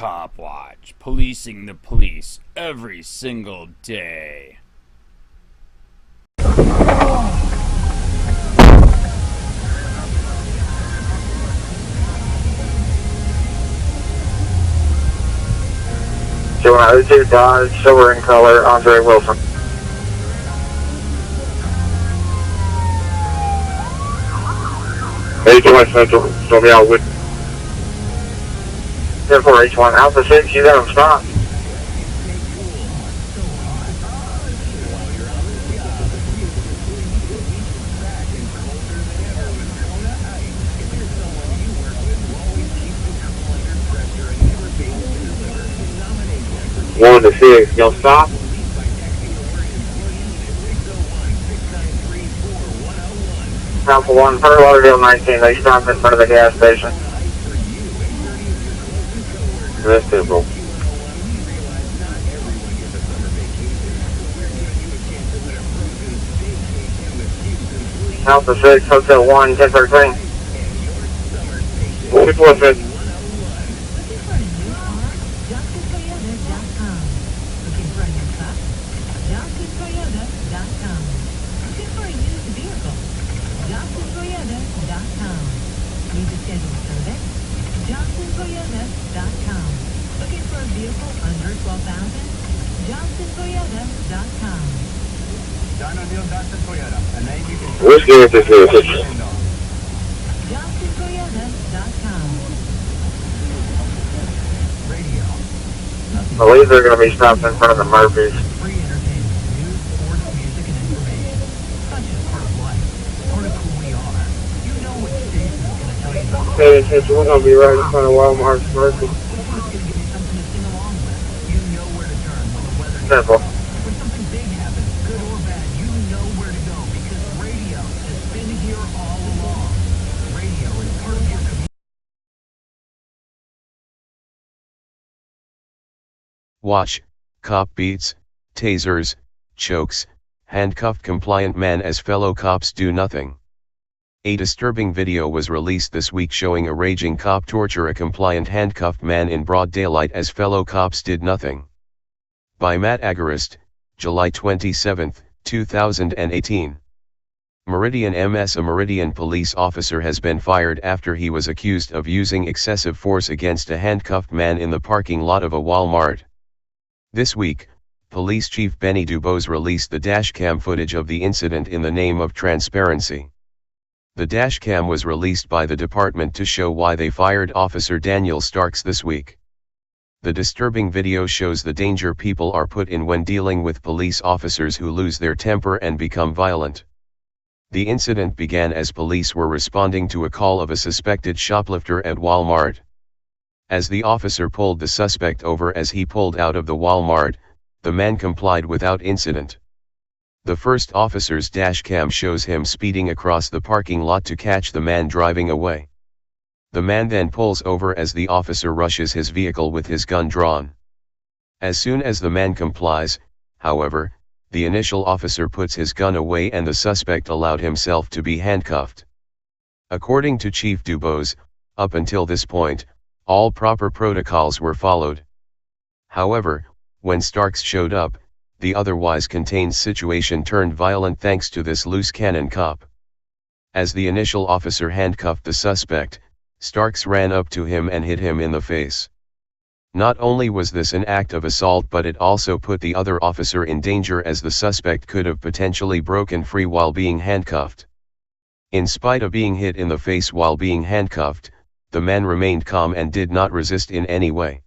COPWATCH, policing the police every single day. Joanna 02 Dodge, silver in color, Andre Wilson. H1 Central, still be out with 10-4 H1, Alpha 6, you got him stopped. One to 6, y'all stop. Alpha 1, Fort Lauderdale 19, they stopped in front of the gas station. That's simple. Alpha 6, Hotel 1, 1013. 615. Whiskey at this message. I believe they're going to be stopped in front of the Murphys. Okay, attention, we're going to be right in front of Walmart's Murphy. Simple. Watch, cop beats, tasers, chokes, handcuffed compliant man as fellow cops do nothing. A disturbing video was released this week showing a raging cop torture a compliant handcuffed man in broad daylight as fellow cops did nothing. By Matt Agarist, July 27, 2018. Meridian MS. A Meridian police officer has been fired after he was accused of using excessive force against a handcuffed man in the parking lot of a Walmart. This week, Police Chief Benny Dubose released the dashcam footage of the incident in the name of transparency. The dashcam was released by the department to show why they fired Officer Daniel Starks this week. The disturbing video shows the danger people are put in when dealing with police officers who lose their temper and become violent. The incident began as police were responding to a call of a suspected shoplifter at Walmart. As the officer pulled the suspect over as he pulled out of the Walmart, the man complied without incident. The first officer's dashcam shows him speeding across the parking lot to catch the man driving away. The man then pulls over as the officer rushes his vehicle with his gun drawn. As soon as the man complies, however, the initial officer puts his gun away and the suspect allowed himself to be handcuffed. According to Chief Dubose, up until this point, all proper protocols were followed. However, when Starks showed up, the otherwise contained situation turned violent thanks to this loose cannon cop. As the initial officer handcuffed the suspect, Starks ran up to him and hit him in the face. Not only was this an act of assault, but it also put the other officer in danger as the suspect could have potentially broken free while being handcuffed. In spite of being hit in the face while being handcuffed, the man remained calm and did not resist in any way.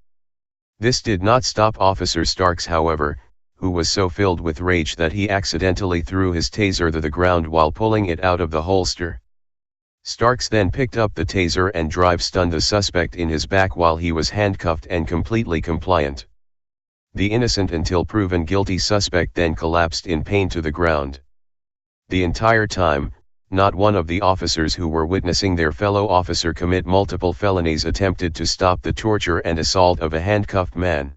This did not stop Officer Starks, however, who was so filled with rage that he accidentally threw his taser to the ground while pulling it out of the holster. Starks then picked up the taser and stunned the suspect in his back while he was handcuffed and completely compliant. The innocent until proven guilty suspect then collapsed in pain to the ground. The entire time, not one of the officers who were witnessing their fellow officer commit multiple felonies attempted to stop the torture and assault of a handcuffed man.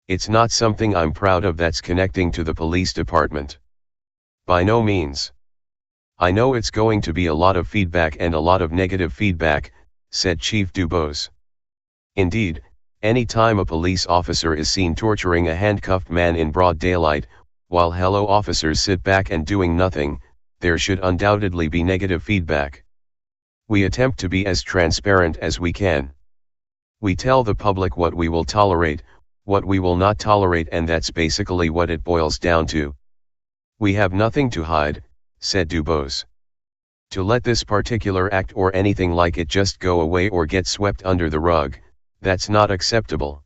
It's not something I'm proud of that's connecting to the police department. By no means. I know it's going to be a lot of feedback and a lot of negative feedback, said Chief Dubose. Indeed, Any time a police officer is seen torturing a handcuffed man in broad daylight, while hello officers sit back and doing nothing, there should undoubtedly be negative feedback. We attempt to be as transparent as we can. We tell the public what we will tolerate, what we will not tolerate, and that's basically what it boils down to. We have nothing to hide, said Dubose. To let this particular act or anything like it just go away or get swept under the rug, that's not acceptable.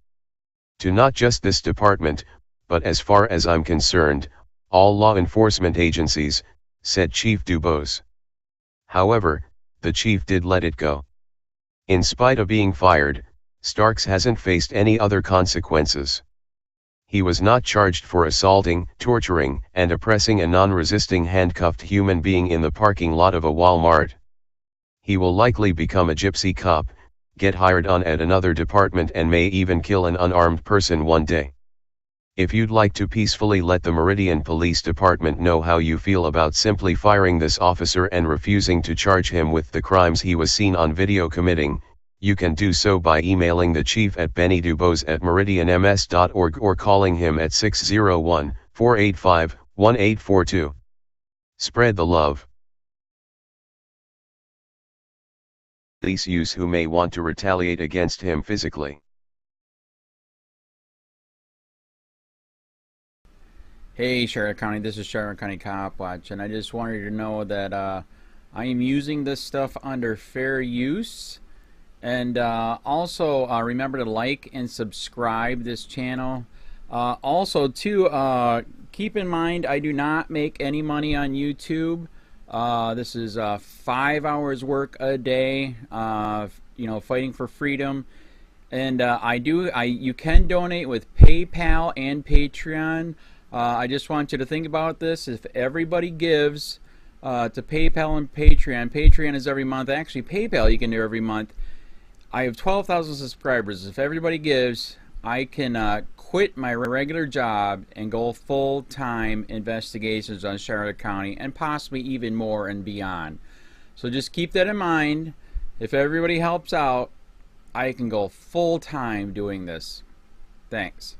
To not just this department, but as far as I'm concerned, all law enforcement agencies, said Chief Dubose. However, the chief did let it go. In spite of being fired, Starks hasn't faced any other consequences. He was not charged for assaulting, torturing, and oppressing a non-resisting handcuffed human being in the parking lot of a Walmart. He will likely become a gypsy cop, get hired on at another department, and may even kill an unarmed person one day. If you'd like to peacefully let the Meridian Police Department know how you feel about simply firing this officer and refusing to charge him with the crimes he was seen on video committing, you can do so by emailing the chief at bennydubose@meridianms.org or calling him at 601-485-1842. Spread the love. Police use who may want to retaliate against him physically. Hey Charlotte County, this is Charlotte County Cop Watch, and I just wanted you to know that I am using this stuff under fair use. And also remember to like and subscribe this channel. Also too, keep in mind I do not make any money on YouTube. This is 5 hours work a day, you know, fighting for freedom. And you can donate with PayPal and Patreon. I just want you to think about this. If everybody gives to PayPal and Patreon, Patreon is every month. Actually, PayPal you can do every month. I have 12,000 subscribers. If everybody gives, I can quit my regular job and go full-time investigations on Charlotte County and possibly even more and beyond. So just keep that in mind. If everybody helps out, I can go full-time doing this. Thanks.